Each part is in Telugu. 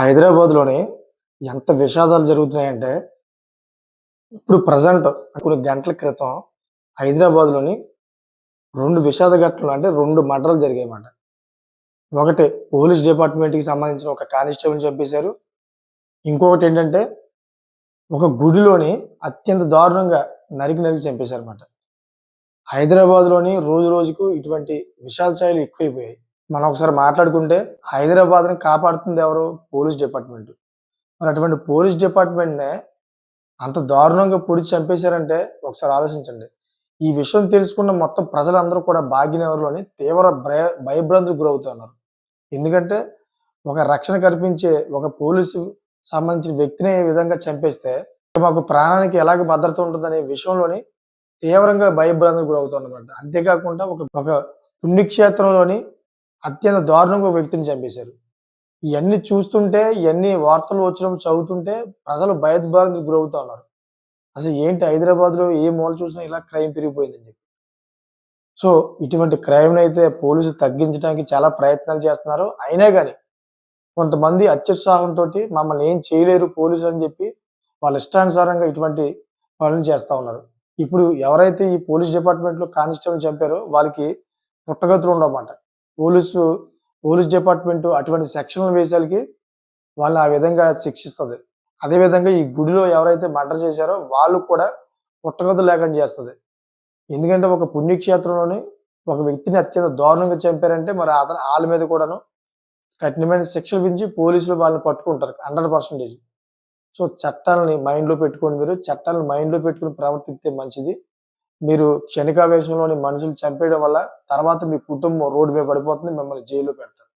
హైదరాబాద్‌లోని ఎంత విషాదాలు జరుగుతున్నాయంటే, ఇప్పుడు ప్రెజెంట్ కొన్ని గంటల క్రితం హైదరాబాద్‌లోని 2 విషాద ఘటనలు అంటే 2 మర్డర్‌లు జరిగాయన్నమాట. ఒకటి పోలీస్ డిపార్ట్‌మెంట్‌కి సంబంధించిన ఒక కానిస్టేబుల్‌ని చంపేశారు. ఇంకొకటేంటంటే, ఒక గుడిలోని అత్యంత దారుణంగా నరికి నరికి చంపేశారన్నమాట. హైదరాబాద్‌లోని రోజు రోజుకు ఇటువంటి విషాద ఛాయలు ఎక్కువైపోయాయి. మనం ఒకసారి మాట్లాడుకుంటే హైదరాబాద్‌ని కాపాడుతుంది ఎవరు? Police department. మరి అటువంటి పోలీస్ డిపార్ట్‌మెంట్‌నే అంత దారుణంగా పొడిచి చంపేశారంటే ఒకసారి ఆలోచించండి. ఈ విషయం తెలుసుకున్న మొత్తం ప్రజలందరూ కూడా భాగ్యనగర్‌లోని తీవ్ర భయభ్రాంతులకు గురవుతున్నారు. ఎందుకంటే ఒక రక్షణ కల్పించే ఒక పోలీసు సంబంధించిన వ్యక్తిని ఈ విధంగా చంపేస్తే మాకు ప్రాణానికి ఎలాగ భద్రత ఉంటుందనే విషయంలోని తీవ్రంగా భయభ్రాంతులకు గురవుతున్నారన్నమాట. అంతేకాకుండా ఒక ఒక పుణ్యక్షేత్రంలోని అత్యంత దారుణంగా ఒక వ్యక్తిని చంపేశారు. ఇయన్నీ చూస్తుంటే, ఇయన్నీ వార్తలు వచ్చినప్పుడు చదువుతుంటే ప్రజలు భయభ్రాంతులకు గురవుతా ఉన్నారు. అసలు ఏంటి హైదరాబాద్‌లో ఏ మూల చూసినా ఇలా క్రైమ్ పెరిగిపోయిందని చెప్పి. సో, ఇటువంటి క్రైమ్‌నయితే పోలీసులు తగ్గించడానికి చాలా ప్రయత్నాలు చేస్తున్నారు. అయినా గాని కొంతమంది అత్యుత్సాహంతోటి మమ్మల్ని ఏం చేయలేరు పోలీసులని చెప్పి వాళ్ళ ఇష్టానుసారంగా ఇటువంటి పనులు చేస్తా ఉన్నారు. ఇప్పుడు ఎవరైతే ఈ పోలీస్ డిపార్ట్‌మెంట్‌లో కానిస్టేబుల్‌ని చంపారో వాళ్ళకి పుట్టగతులు ఉండవన్నమాట. పోలీసు పోలీస్ డిపార్ట్‌మెంట్ అటువంటి సెక్షన్‌లు వేసేళ్ళకి వాళ్ళని ఆ విధంగా శిక్షిస్తది. అదే విధంగా ఈ గుడిలో ఎవరైతే మర్డర్ చేశారో వాళ్ళు కూడా పుట్టగతులు లేకుండా చేస్తది. ఎందుకంటే ఒక పుణ్యక్షేత్రంలోని ఒక వ్యక్తిని అత్యంత దారుణంగా చంపారంటే మరి ఆళ్ళ మీద కూడాను కఠినమైన శిక్షలు విధించి పోలీసులు వాళ్ళని పట్టుకుంటారు 100%. సో, చట్టాలని మైండ్‌లో పెట్టుకోండి మీరు. చట్టాలను మైండ్‌లో పెట్టుకొని ప్రవర్తిస్తే మంచిది. మీరు క్షణికావేశంలోని మనుషులు చంపేయడం వల్ల తర్వాత మీ కుటుంబం రోడ్డు మీద పడిపోతుంది. మిమ్మల్ని జైల్‌లో పెడతారు.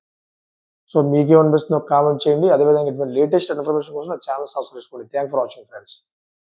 సో, మీకేమనిపిస్తుందో కామెంట్ చేయండి. అదేవిధంగా ఇటువంటి లేటెస్ట్ ఇన్ఫర్మేషన్ కోసం నా ఛానెల్ సబ్స్క్రైబ్ చేసుకోండి. Thanks for watching friends.